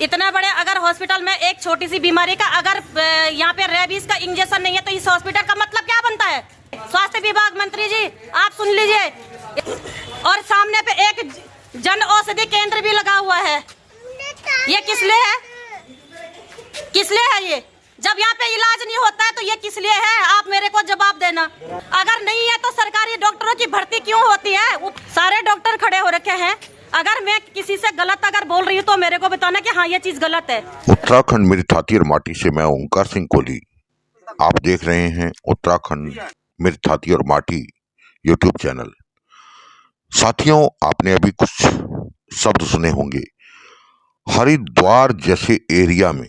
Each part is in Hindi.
इतना बड़े अगर हॉस्पिटल में एक छोटी सी बीमारी का अगर यहाँ पे रेबीज का इंजेक्शन नहीं है तो इस हॉस्पिटल का मतलब क्या बनता है? स्वास्थ्य विभाग मंत्री जी आप सुन लीजिए। और सामने पे एक जन औषधि केंद्र भी लगा हुआ है। ये किस लिए है? किस लिए है ये? जब यहाँ पे इलाज नहीं होता है तो ये किस लिए है? आप मेरे को जवाब देना। अगर नहीं है तो सरकारी डॉक्टरों की भर्ती क्यों होती है? सारे डॉक्टर खड़े हो रखे हैं। अगर मैं किसी से गलत अगर बोल रही हूँ तो मेरे को बताना कि हाँ ये चीज गलत है। उत्तराखंड मेरी छाती और माटी से मैं ओंकार सिंह कोहली। आप देख रहे हैं उत्तराखंड मेरी छाती और माटी यूट्यूब चैनल। साथियों, आपने अभी कुछ शब्द सुने होंगे। हरिद्वार जैसे एरिया में,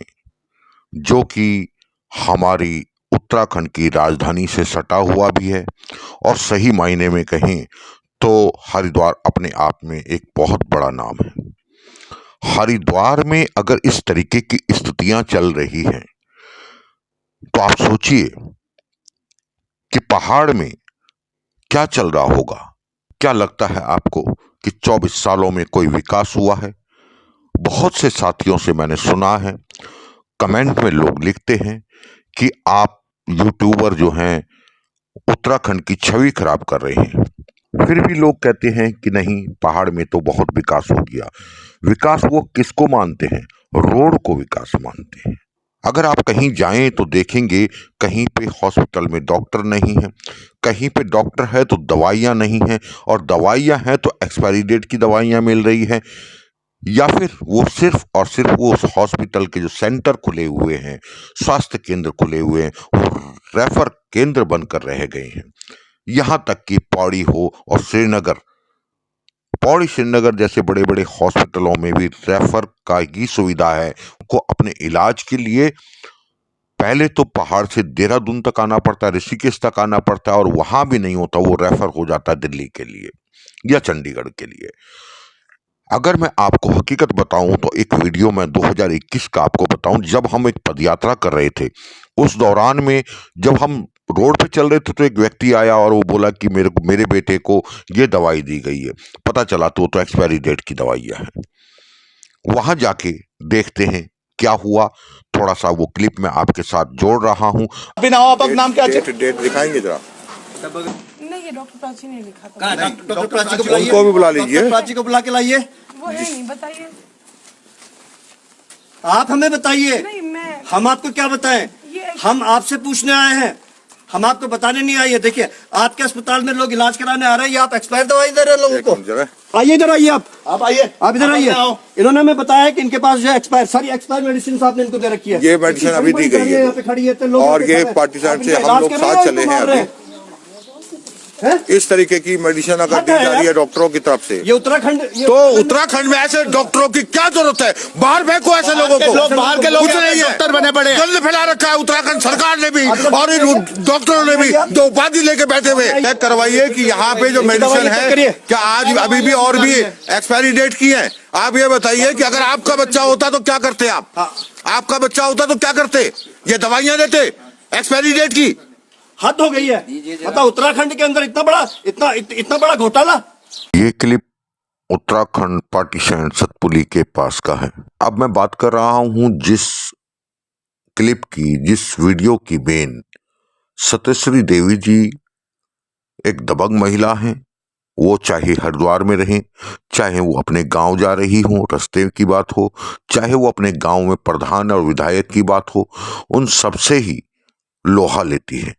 जो कि हमारी उत्तराखंड की राजधानी से सटा हुआ भी है, और सही मायने में कहें तो हरिद्वार अपने आप में एक बहुत बड़ा नाम है। हरिद्वार में अगर इस तरीके की स्थितियां चल रही हैं तो आप सोचिए कि पहाड़ में क्या चल रहा होगा। क्या लगता है आपको कि 24 सालों में कोई विकास हुआ है? बहुत से साथियों से मैंने सुना है, कमेंट में लोग लिखते हैं कि आप यूट्यूबर जो हैं उत्तराखंड की छवि खराब कर रहे हैं। फिर भी लोग कहते हैं कि नहीं, पहाड़ में तो बहुत विकास हो गया। विकास वो किसको मानते हैं? रोड को विकास मानते हैं। अगर आप कहीं जाएं तो देखेंगे कहीं पे हॉस्पिटल में डॉक्टर नहीं है, कहीं पे डॉक्टर है तो दवाइयां नहीं हैं, और दवाइयां हैं तो एक्सपायरी डेट की दवाइयां मिल रही हैं, या फिर वो सिर्फ और सिर्फ वो उस हॉस्पिटल के जो सेंटर खुले हुए हैं, स्वास्थ्य केंद्र खुले हुए हैं, वो रेफर केंद्र बनकर रह गए हैं। यहाँ तक कि पौड़ी हो और पौड़ी श्रीनगर जैसे बड़े बड़े हॉस्पिटलों में भी रेफर का ही सुविधा है। को अपने इलाज के लिए पहले तो पहाड़ से देहरादून तक आना पड़ता है, ऋषिकेश तक आना पड़ता है, और वहां भी नहीं होता, वो रेफर हो जाता है दिल्ली के लिए या चंडीगढ़ के लिए। अगर मैं आपको हकीकत बताऊं तो एक वीडियो में 2021 का आपको बताऊं, जब हम एक पदयात्रा कर रहे थे, उस दौरान में जब हम रोड पे चल रहे थे तो एक व्यक्ति आया और वो बोला कि मेरे बेटे को ये दवाई दी गई है। पता चला तो एक्सपायरी डेट की दवाइयां हैं। वहां जाके देखते हैं क्या हुआ। थोड़ा सा वो क्लिप मैं आपके साथ जोड़ रहा हूं। आप नाम क्या? डेट दिखाएंगे जरा। नहीं, ये डॉक्टर प्राची ने लिखा था। डॉक्टर प्राची को बुलाइए। उनको भी बुला लीजिए। डॉक्टर प्राची को बुला के लाइए। वो है नहीं, बताइए। आप हमें बताइए। नहीं, मैं हम आपको क्या बताएं? हम आपसे पूछने आए हैं, हम आपको बताने नहीं आए। देखिए, आपके अस्पताल में लोग इलाज कराने आ रहे हैं, आप एक्सपायर दवाई दे रहे हैं लोगों को। आइए इधर, आइए आप आइए, आप इधर आइए। इन्होंने हमें बताया कि इनके पास जो है सारी एक्सपायर मेडिसिन आपने इनको दे रखी है। ये मेडिसिन अभी दी गई है, यहाँ पे खड़ी है, और ये पार्टीशन से हम लोग साथ चले हैं अभी। इस तरीके की मेडिसिन अगर दी जा रही है डॉक्टरों की तरफ से, ये उत्तराखंड तो उत्तराखंड में ऐसे डॉक्टरों की क्या जरूरत है? बाहर फेंको ऐसे लोगों को। बाहर के लोग कुछ नहीं है, डॉक्टर बने पड़े हैं। गंद फैला रखा है उत्तराखंड सरकार ने भी, और इन डॉक्टरों ने भी, जो उपाधि लेके बैठे हुए। चेक करवाइए कि यहाँ पे जो मेडिसिन है क्या आज अभी भी और भी एक्सपायरी डेट की है। आप ये बताइए कि अगर आपका बच्चा होता तो क्या करते आप? आपका बच्चा होता तो क्या करते? ये दवाइयां देते एक्सपायरी डेट की? हद हो गई है। मतलब उत्तराखंड के अंदर इतना बड़ा घोटाला। ये क्लिप उत्तराखंड पार्टीशन सतपुली के पास का है। अब मैं बात कर रहा हूं जिस क्लिप की, जिस वीडियो की मेन सत्यश्री देवी जी एक दबंग महिला हैं। वो चाहे हरिद्वार में रहें, चाहे वो अपने गांव जा रही हो, रास्ते की बात हो, चाहे वो अपने गांव में प्रधान और विधायक की बात हो, उन सबसे ही लोहा लेती है।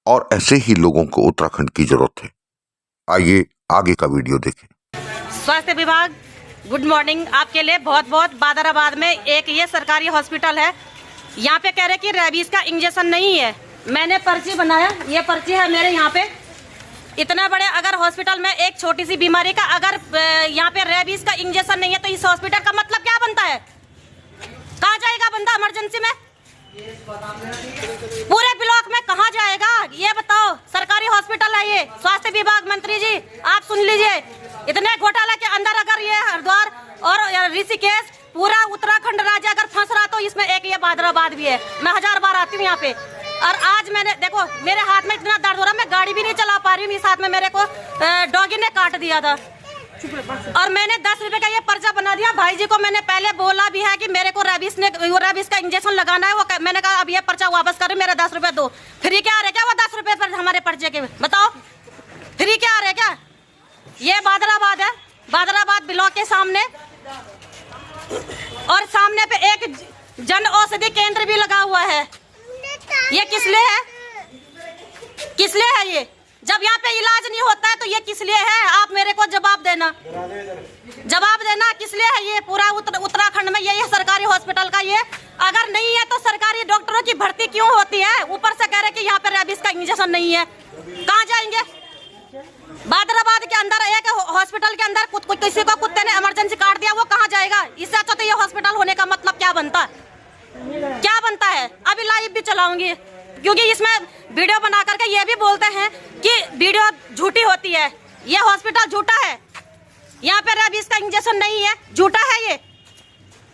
और ऐसे ही लोगों को उत्तराखंड की जरूरत है। आइए आगे का वीडियो देखें। स्वास्थ्य विभाग गुड मॉर्निंग। आपके लिए बहुत बहुत बादराबाद में एक ये सरकारी हॉस्पिटल है। यहाँ पे कह रहे कि रेबीज का इंजेक्शन नहीं है। मैंने पर्ची बनाया, ये पर्ची है मेरे यहाँ पे। इतना बड़े अगर हॉस्पिटल में एक छोटी सी बीमारी का अगर यहाँ पे रेबीज का इंजेक्शन नहीं है तो इस हॉस्पिटल का मतलब क्या बनता है? कहाँ जाएगा बंदा इमरजेंसी में? पूरे ब्लॉक में कहाँ जाएगा ये बताओ? सरकारी हॉस्पिटल है ये। स्वास्थ्य विभाग मंत्री जी आप सुन लीजिए। इतने घोटाला के अंदर अगर ये हरिद्वार और ऋषिकेश पूरा उत्तराखंड राज्य अगर फंस रहा तो इसमें एक ये बादराबाद भी है। मैं 1000 बार आती हूँ यहाँ पे, और आज मैंने देखो मेरे हाथ में इतना दर्द हो रहा, मैं गाड़ी भी नहीं चला पा रही हूँ। इस हाथ में मेरे को डॉगी ने काट दिया था। और मैंने 10 रुपए का ये पर्चा बना दिया। भाई जी को मैंने पहले बोला भी है कि मेरे को रेबीज का इंजेक्शन लगाना है। वो मैंने कहा अब ये पर्चा वापस करो, मेरा 10 रुपए दो। फ्री क्या आ रहे क्या वो 10 रुपए पर हमारे पर्चे के? बताओ फ्री क्या आ रहे क्या? ये बादराबाद है, बादराबाद ब्लॉक के सामने, और सामने पे एक जन औषधि केंद्र भी लगा हुआ है। ये किस लिए है? किस लिए है ये? जब यहाँ पे इलाज नहीं होता है तो ये किस लिए है? आप मेरे को जवाब देना, जवाब देना किस लिए है ये? पूरा उत्तराखंड में यही है सरकारी हॉस्पिटल का ये। अगर नहीं है तो सरकारी डॉक्टरों की भर्ती क्यों होती है? ऊपर से कह रहे कि यहाँ पे रेबीज का इंजेक्शन नहीं है। कहाँ जाएंगे? बादराबाद के अंदर एक हॉस्पिटल के अंदर किसी को कुत्ते ने इमरजेंसी काट दिया, वो कहाँ जाएगा? इससे अच्छा तो ये हॉस्पिटल होने का मतलब क्या बनता है? अभी लाइव भी चलाऊंगी, क्योंकि इसमें वीडियो बना करके ये भी बोलते हैं कि वीडियो झूठी होती है। ये हॉस्पिटल झूठा है, यहाँ पे रेबीज का इंजेक्शन नहीं है, झूठा है ये।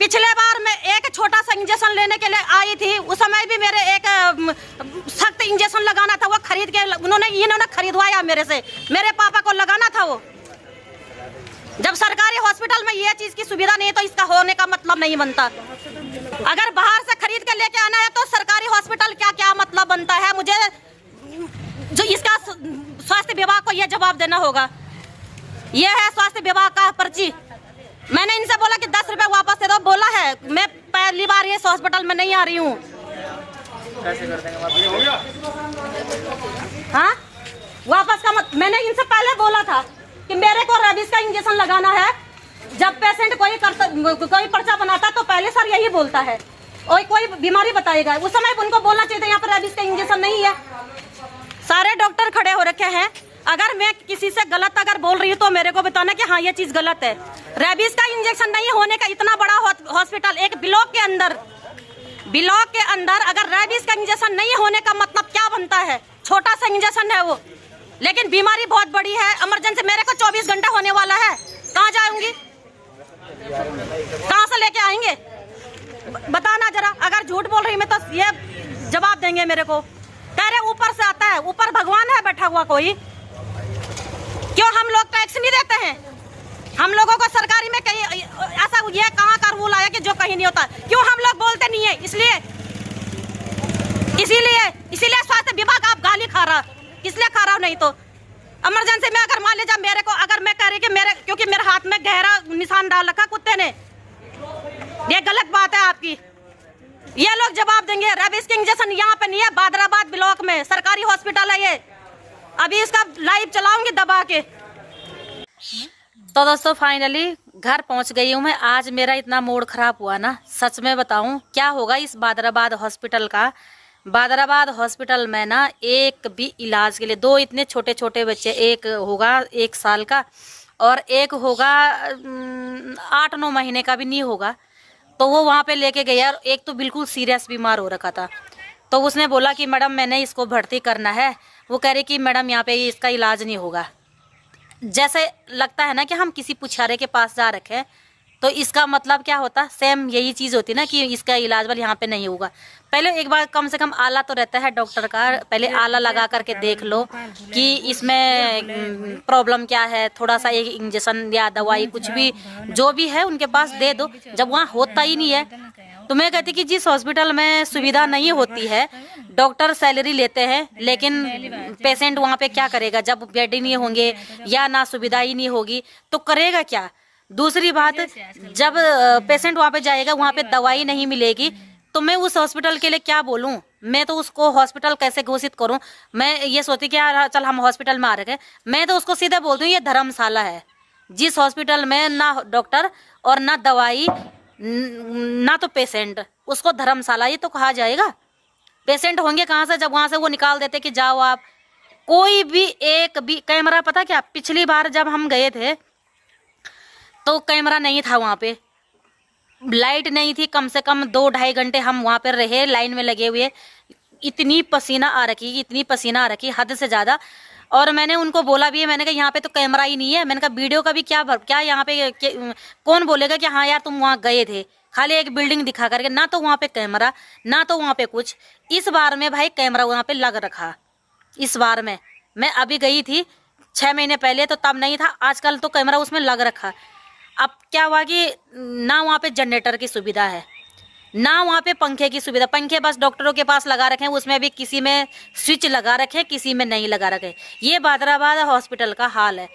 पिछले बार मैं एक छोटा सा इंजेक्शन लेने के लिए आई थी, उस समय भी मेरे एक सख्त इंजेक्शन लगाना था, वो खरीद के इन्होंने खरीदवाया मेरे से, मेरे पापा को लगाना था वो। जब सरकारी हॉस्पिटल में ये चीज की सुविधा नहीं है तो इसका होने का मतलब नहीं बनता। अगर बाहर से खरीद के लेके आना है तो सरकारी हॉस्पिटल क्या क्या मतलब बनता है? मुझे जो इसका स्वास्थ्य विभाग को यह जवाब देना होगा। यह है स्वास्थ्य विभाग का पर्ची। मैंने इनसे बोला कि 10 रुपए वापस दे दो, बोला है। मैं पहली बार ये हॉस्पिटल में नहीं आ रही हूँ। हाँ, वापस का मैंने इनसे पहले बोला था कि मेरे को रेबीज का इंजेक्शन लगाना है। जब पेशेंट कोई पर्चा बनाता तो पहले सर यही बोलता है, और कोई बीमारी बताएगा। उस समय उनको बोलना चाहिए था यहाँ पर रेबीज का इंजेक्शन नहीं है। सारे डॉक्टर खड़े हो रखे हैं। अगर मैं किसी से गलत अगर बोल रही हूँ तो मेरे को बताना कि हाँ ये चीज गलत है। रेबीज का इंजेक्शन नहीं होने का इतना बड़ा हॉस्पिटल एक ब्लॉक के अंदर अगर रेबीज का इंजेक्शन नहीं होने का मतलब क्या बनता है? छोटा सा इंजेक्शन है वो, लेकिन बीमारी बहुत बड़ी है। इमरजेंसी मेरे को 24 घंटा होने वाला है, कहाँ जाऊंगी? कहाँ से लेके आएंगे? बताना जरा। अगर झूठ बोल रही मैं तो ये जवाब देंगे मेरे को। कह रहे ऊपर से आता है, ऊपर भगवान है बैठा हुआ कोई? क्यों हम लोग टैक्स नहीं देते हैं? हम लोगों को सरकारी में कहीं ऐसा ये कहाँ का रूल आया कि जो कहीं नहीं होता? क्यों हम लोग बोलते नहीं है? इसीलिए स्वास्थ्य विभाग आप गाली खा रहा, इसलिए खा रहा हूं। नहीं तो इमरजेंसी में अगर मान लीजिए मेरे को, अगर मैं कह रही कि क्योंकि मेरे हाथ में गहरा निशान डाल रखा कुत्ते ने, ये गलत बात है आपकी। ये लोग जवाब देंगे। रेबीज के इंजेक्शन यहाँ पे नहीं है, बादराबाद ब्लॉक में सरकारी हॉस्पिटल है ये। अभी इसका लाइव चलाऊंगी दबा के। तो दोस्तों फाइनली घर पहुंच गई हूँ मैं। आज मेरा इतना मूड खराब हुआ ना, सच में बताऊं क्या होगा इस बादराबाद हॉस्पिटल का। बादराबाद हॉस्पिटल में ना एक भी इलाज के लिए, 2 इतने छोटे छोटे बच्चे, एक होगा 1 साल का और एक होगा 8-9 महीने का भी नहीं होगा। तो वो वहाँ पे लेके गया और एक तो बिल्कुल सीरियस बीमार हो रखा था। तो उसने बोला कि मैडम मैंने इसको भर्ती करना है। वो कह रही कि मैडम यहाँ पे इसका इलाज नहीं होगा। जैसे लगता है ना कि हम किसी पुछारे के पास जा रखे हैं, तो इसका मतलब क्या होता? सेम यही चीज़ होती ना कि इसका इलाज वाल यहाँ पे नहीं होगा। पहले एक बार कम से कम आला तो रहता है डॉक्टर का, पहले आला लगा करके देख लो कि इसमें प्रॉब्लम क्या है। थोड़ा सा एक इंजेक्शन या दवाई कुछ भी जो भी है उनके पास दे दो। जब वहाँ होता ही नहीं है तो मैं कहती कि जिस हॉस्पिटल में सुविधा नहीं होती है, डॉक्टर सैलरी लेते हैं, लेकिन पेशेंट वहाँ पे क्या करेगा? जब बेड ही नहीं होंगे या ना सुविधा ही नहीं होगी तो करेगा क्या? दूसरी बात, जब पेशेंट वहाँ पे जाएगा वहाँ पे दवाई नहीं मिलेगी तो मैं उस हॉस्पिटल के लिए क्या बोलूँ? मैं तो उसको हॉस्पिटल कैसे घोषित करूँ? मैं ये सोचती कि यार चल हम हॉस्पिटल में आ रहे हैं, मैं तो उसको सीधे बोलती हूँ ये धर्मशाला है। जिस हॉस्पिटल में ना डॉक्टर और ना दवाई ना तो पेशेंट, उसको धर्मशाला ही तो कहा जाएगा। पेशेंट होंगे कहाँ से जब वहाँ से वो निकाल देते कि जाओ आप। कोई भी एक भी कैमरा, पता क्या, पिछली बार जब हम गए थे तो कैमरा नहीं था वहाँ पे, लाइट नहीं थी। कम से कम 2-2.5 घंटे हम वहाँ पर रहे लाइन में लगे हुए। इतनी पसीना आ रखी हद से ज़्यादा। और मैंने उनको बोला भी है, मैंने कहा यहाँ पे तो कैमरा ही नहीं है। मैंने कहा वीडियो का भी क्या यहाँ पे कौन बोलेगा कि हाँ यार तुम वहाँ गए थे? खाली एक बिल्डिंग दिखा करके, ना तो वहाँ पे कैमरा ना तो वहाँ पे कुछ। इस बार में भाई कैमरा वहाँ पे लग रखा। इस बार में मैं अभी गई थी 6 महीने पहले तो तब नहीं था, आजकल तो कैमरा उसमें लग रखा। अब क्या हुआ कि ना वहाँ पे जनरेटर की सुविधा है, ना वहाँ पे पंखे की सुविधा। पंखे बस डॉक्टरों के पास लगा रखे हैं, उसमें भी किसी में स्विच लगा रखे, किसी में नहीं लगा रखे। ये बादराबाद हॉस्पिटल का हाल है।